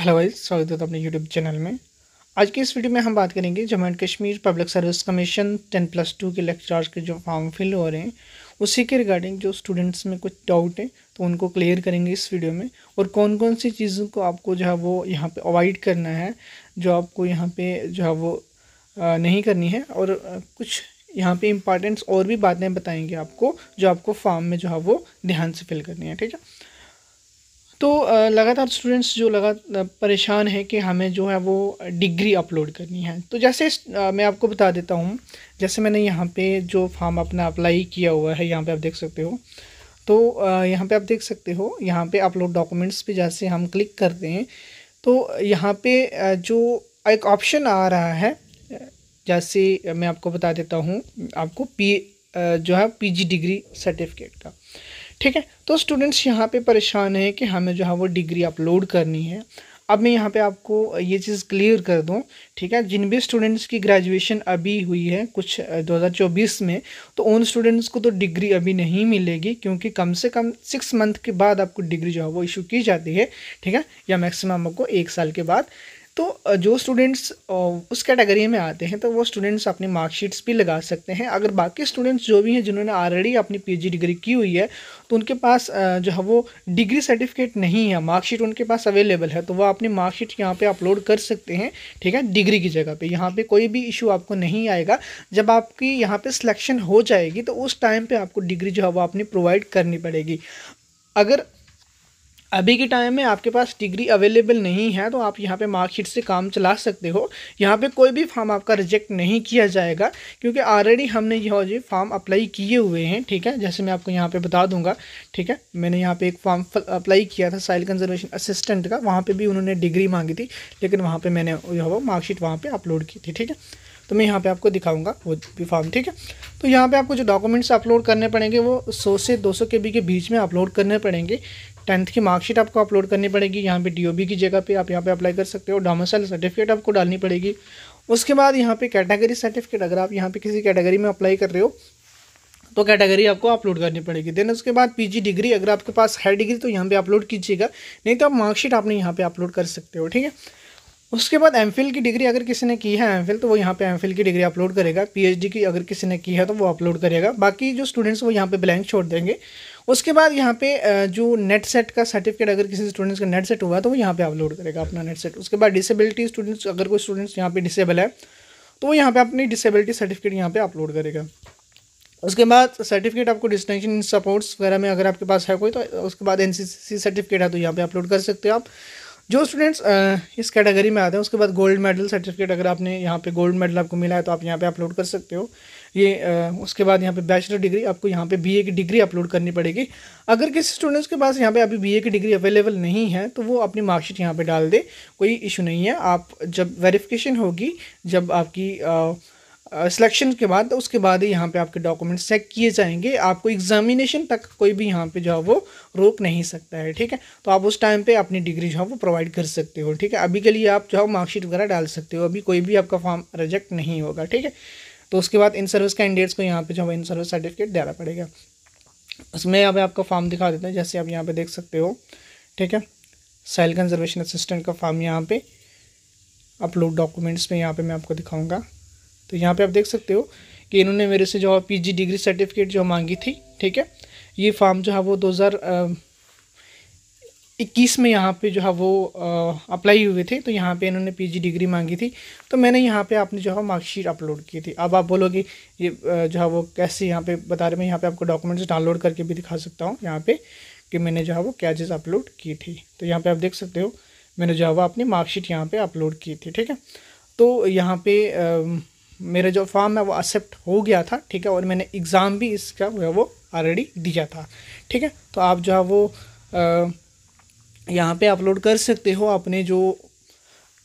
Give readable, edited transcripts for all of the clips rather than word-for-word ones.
Hello guys, स्वागत है अपने यूट्यूब चैनल में। आज की इस वीडियो में हम बात करेंगे Jammu and Kashmir public service commission 10+2 के लेक्चरार्स के जो फॉर्म फिल हो रहे हैं उसी के रिगार्डिंग जो स्टूडेंट्स में कुछ डाउट है तो उनको क्लियर करेंगे इस वीडियो में। और कौन कौन सी चीज़ों को आपको जो है वो यहाँ पे अवॉइड करना है, जो आपको यहाँ पे जो है वो नहीं करनी है। और कुछ यहाँ पे इम्पॉर्टेंट्स और भी बातें बताएंगे आपको जो आपको फॉर्म में जो है वो ध्यान से फिल करनी है, ठीक है। तो लगातार स्टूडेंट्स जो परेशान है कि हमें जो है वो डिग्री अपलोड करनी है। तो जैसे मैं आपको बता देता हूँ, जैसे मैंने यहाँ पे जो फॉर्म अपना अप्लाई किया हुआ है, यहाँ पे आप देख सकते हो। तो यहाँ पे आप देख सकते हो, यहाँ पे अपलोड डॉक्यूमेंट्स पे जैसे हम क्लिक करते हैं तो यहाँ पे जो एक ऑप्शन आ रहा है, जैसे मैं आपको बता देता हूँ, आपको जो है पीजी डिग्री सर्टिफिकेट का, ठीक है। तो स्टूडेंट्स यहाँ पे परेशान है कि हमें जो है वो डिग्री अपलोड करनी है। अब मैं यहाँ पे आपको ये चीज़ क्लियर कर दूँ, ठीक है। जिन भी स्टूडेंट्स की ग्रेजुएशन अभी हुई है कुछ 2024 में, तो उन स्टूडेंट्स को तो डिग्री अभी नहीं मिलेगी, क्योंकि कम से कम 6 मंथ के बाद आपको डिग्री जो है वो इशू की जाती है, ठीक है, या मैक्सिमम आपको 1 साल के बाद। तो जो स्टूडेंट्स उस कैटेगरी में आते हैं तो वो स्टूडेंट्स अपनी मार्कशीट्स भी लगा सकते हैं। अगर बाकी स्टूडेंट्स जो भी हैं जिन्होंने ऑलरेडी अपनी पीजी डिग्री की हुई है तो उनके पास जो है वो डिग्री सर्टिफिकेट नहीं है, मार्कशीट उनके पास अवेलेबल है, तो वो अपनी मार्कशीट यहाँ पे अपलोड कर सकते हैं, ठीक है, डिग्री की जगह पे। यहाँ पे कोई भी इशू आपको नहीं आएगा। जब आपकी यहाँ पे सिलेक्शन हो जाएगी तो उस टाइम पे आपको डिग्री जो है वो अपनी प्रोवाइड करनी पड़ेगी। अगर अभी के टाइम में आपके पास डिग्री अवेलेबल नहीं है तो आप यहाँ पे मार्कशीट से काम चला सकते हो। यहाँ पे कोई भी फॉर्म आपका रिजेक्ट नहीं किया जाएगा, क्योंकि ऑलरेडी हमने ये फॉर्म अप्लाई किए हुए हैं, ठीक है। जैसे मैं आपको यहाँ पे बता दूंगा, ठीक है, मैंने यहाँ पे एक फॉर्म अप्लाई किया था सॉइल कंजर्वेशन असिस्टेंट का, वहाँ पर भी उन्होंने डिग्री मांगी थी, लेकिन वहाँ पर मैंने जो है वो मार्कशीट वहाँ पर अपलोड की थी, ठीक है। तो मैं यहाँ पे आपको दिखाऊंगा वो भी फॉर्म, ठीक है। तो यहाँ पे आपको जो डॉक्यूमेंट्स अपलोड करने पड़ेंगे वो 100 से 200 KB के बीच में अपलोड करने पड़ेंगे। 10th की मार्कशीट आपको अपलोड करनी पड़ेगी, यहाँ पे DOB की जगह पे आप यहाँ पे अप्लाई कर सकते हो। डोमिसाइल सर्टिफिकेट आपको डालनी पड़ेगी। उसके बाद यहाँ पे कैटेगरी सर्टिफिकेट, अगर आप यहाँ पे किसी कैटेगरी में अप्लाई कर रहे हो तो कैटेगरी आपको अपलोड करनी पड़ेगी। देन उसके बाद पीजी डिग्री, अगर आपके पास है डिग्री तो यहाँ पे अपलोड कीजिएगा, नहीं तो आप मार्कशीट आपने यहाँ पे अपलोड कर सकते हो, ठीक है। उसके बाद एमफिल की डिग्री, अगर किसी ने की है एमफिल तो वो यहाँ पे एमफिल की डिग्री अपलोड करेगा। पीएचडी की अगर किसी ने की है तो वो अपलोड करेगा। बाकी जो स्टूडेंट्स वो यहाँ पे ब्लैंक छोड़ देंगे। उसके बाद यहाँ पे जो नेट सेट का सर्टिफिकेट, अगर किसी स्टूडेंट्स का नेट सेट हुआ तो वो यहाँ पे अपलोड करेगा अपना नेट सेट। उसके बाद डिसेबिलिटी स्टूडेंट्स, अगर कोई स्टूडेंट्स यहाँ पे डिसेबल है तो वो यहाँ पे अपनी डिसेबिलिटी सर्टिफिकेट यहाँ पे अपलोड करेगा। उसके बाद सर्टिफिकेट आपको डिस्टिंक्शन इन सपोर्ट्स वगैरह में अगर आपके पास है कोई, तो उसके बाद एनसीसी सर्टिफिकेट है तो यहाँ पे अपलोड कर सकते हो आप। जो स्टूडेंट्स इस कैटेगरी में आते हैं, उसके बाद गोल्ड मेडल सर्टिफिकेट, अगर आपने यहाँ पे गोल्ड मेडल आपको मिला है तो आप यहाँ पे अपलोड कर सकते हो ये। उसके बाद यहाँ पे बैचलर डिग्री, आपको यहाँ पे बीए की डिग्री अपलोड करनी पड़ेगी। अगर किसी स्टूडेंट्स के पास यहाँ पे अभी बीए की डिग्री अवेलेबल नहीं है तो वो अपनी मार्कशीट यहाँ पे डाल दे, कोई इशू नहीं है। आप जब वेरिफिकेशन होगी, जब आपकी सिलेक्शन के बाद, तो उसके बाद ही यहाँ पे आपके डॉक्यूमेंट्स चेक किए जाएंगे। आपको एग्जामिनेशन तक कोई भी यहाँ पे जो है वो रोक नहीं सकता है, ठीक है। तो आप उस टाइम पे अपनी डिग्री जो है वो प्रोवाइड कर सकते हो, ठीक है। अभी के लिए आप जो है मार्कशीट वगैरह डाल सकते हो, अभी कोई भी आपका फॉर्म रिजेक्ट नहीं होगा, ठीक है। तो उसके बाद इन सर्विस कैंडिडेट्स को यहाँ पे जो है इन सर्विस सर्टिफिकेट देना पड़ेगा। उसमें अब आपका फॉर्म दिखा देते हैं, जैसे आप यहाँ पे देख सकते हो, ठीक है। सॉइल कंजर्वेशन असिस्टेंट का फॉर्म यहाँ पे अपलोड डॉक्यूमेंट्स में यहाँ पे मैं आपको दिखाऊंगा। तो यहाँ पे आप देख सकते हो कि इन्होंने मेरे से जो पीजी डिग्री सर्टिफिकेट जो मांगी थी, ठीक है। ये फॉर्म जो है वो 2021 में यहाँ पे जो है वो अप्लाई हुए थे, तो यहाँ पे इन्होंने पीजी डिग्री मांगी थी, तो मैंने यहाँ पे अपनी जो है मार्कशीट अपलोड की थी। अब आप बोलोगे ये जो है वो कैसे यहाँ पे बता रहे, मैं यहाँ पे आपको डॉक्यूमेंट्स डाउनलोड करके भी दिखा सकता हूँ यहाँ पे कि मैंने जो है वो क्या चीज़ अपलोड की थी। तो यहाँ पर आप देख सकते हो मैंने जो है वो अपनी मार्कशीट यहाँ पर अपलोड की थी, ठीक है। तो यहाँ पे मेरा जो फॉर्म है वो एक्सेप्ट हो गया था, ठीक है, और मैंने एग्ज़ाम भी इसका वो ऑलरेडी दिया था, ठीक है। तो आप जो है वो यहाँ पे अपलोड कर सकते हो अपने जो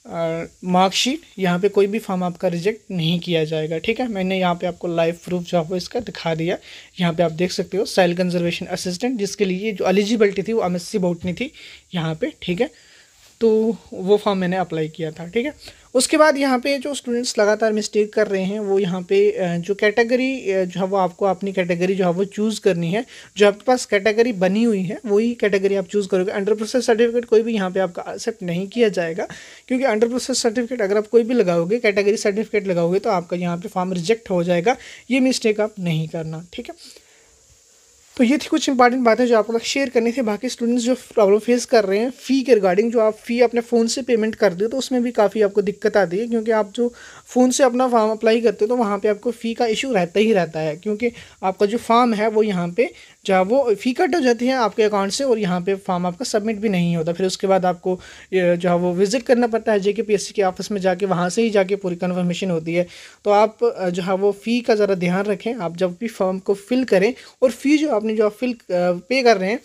मार्कशीट। यहाँ पे कोई भी फॉर्म आपका रिजेक्ट नहीं किया जाएगा, ठीक है। मैंने यहाँ पे आपको लाइव प्रूफ जो है वो इसका दिखा दिया। यहाँ पे आप देख सकते हो सॉइल कंजर्वेशन असिस्टेंट, जिसके लिए जो एलिजिबिलिटी थी वो MSc बॉटनी थी यहाँ पे, ठीक है। तो वो फॉर्म मैंने अप्लाई किया था, ठीक है। उसके बाद यहाँ पे जो स्टूडेंट्स लगातार मिस्टेक कर रहे हैं वो यहाँ पे जो कैटेगरी जो है वो आपको अपनी कैटेगरी जो है वो चूज़ करनी है। जो आपके पास कैटेगरी बनी हुई है वही कैटेगरी आप चूज़ करोगे। अंडर प्रोसेस सर्टिफिकेट कोई भी यहाँ पे आपका एक्सेप्ट नहीं किया जाएगा, क्योंकि अंडर प्रोसेस सर्टिफिकेट अगर आप कोई भी लगाओगे, कैटेगरी सर्टिफिकेट लगाओगे, तो आपका यहाँ पे फॉर्म रिजेक्ट हो जाएगा। ये मिस्टेक आप नहीं करना, ठीक है। तो ये थी कुछ इंपॉर्टेंट बातें जो आपको शेयर करनी थी। बाकी स्टूडेंट्स जो प्रॉब्लम फेस कर रहे हैं फ़ी के रिगार्डिंग, जो आप फ़ी अपने फ़ोन से पेमेंट करते हो तो उसमें भी काफ़ी आपको दिक्कत आती है, क्योंकि आप जो फ़ोन से अपना फॉर्म अप्लाई करते हो तो वहाँ पे आपको फ़ी का इशू रहता ही रहता है, क्योंकि आपका जो फॉर्म है वो यहाँ पे जो है वो फ़ी कट हो जाती है आपके अकाउंट से और यहाँ पे फॉर्म आपका सबमिट भी नहीं होता। फिर उसके बाद आपको जो है वो विज़िट करना पड़ता है JKPSC के ऑफिस में जाके, वहाँ से ही जाके पूरी कन्फर्मेशन होती है। तो आप जो है वो फ़ी का ज़रा ध्यान रखें आप जब भी फॉर्म को फिल करें, और फ़ी जो आपने जो फिल पे कर रहे हैं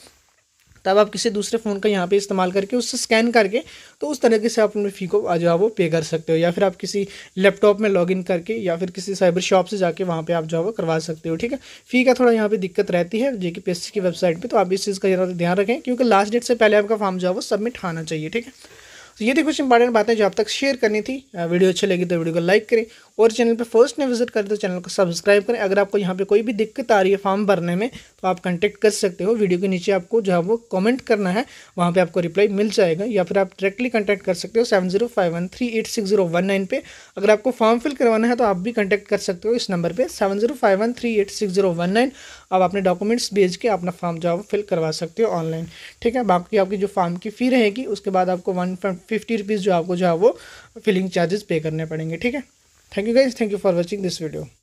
तब आप किसी दूसरे फ़ोन का यहाँ पे इस्तेमाल करके उससे स्कैन करके तो उस तरीके से आप अपनी फ़ी को जो है वो पे कर सकते हो, या फिर आप किसी लैपटॉप में लॉगिन करके या फिर किसी साइबर शॉप से जाके वहाँ पे आप जो है वो करवा सकते हो, ठीक है। फ़ी का थोड़ा यहाँ पे दिक्कत रहती है JKPSC की वेबसाइट पे, तो आप इस चीज़ का ध्यान रखें, क्योंकि लास्ट डेट से पहले आपका फॉर्म जो है वो सबमिट आना चाहिए, ठीक है। तो ये थी कुछ इंपॉर्टेंट बातें जो आप तक शेयर करनी थी। वीडियो अच्छी लगी तो वीडियो को लाइक करें, और चैनल पे फर्स्ट ने विजिट करें तो चैनल को सब्सक्राइब करें। अगर आपको यहाँ पे कोई भी दिक्कत आ रही है फॉर्म भरने में तो आप कांटेक्ट कर सकते हो। वीडियो के नीचे आपको जो है वो कमेंट करना है, वहाँ पे आपको रिप्लाई मिल जाएगा, या फिर आप डायरेक्टली कांटेक्ट कर सकते हो 7051386019 पे। अगर आपको फॉर्म फिल करवाना है तो आप भी कांटेक्ट कर सकते हो इस नंबर पर 7051386019। आप अपने डॉक्यूमेंट्स भेज के अपना फॉर्म जो है वो फिल करवा सकते हो ऑनलाइन, ठीक है। बाकी आपकी जो फॉर्म की फ़ी रहेगी उसके बाद आपको 150 रुपीज़ जो आपको जो है वो फिलिंग चार्जेस पे करने पड़ेंगे, ठीक है। Thank you guys, thank you for watching this video.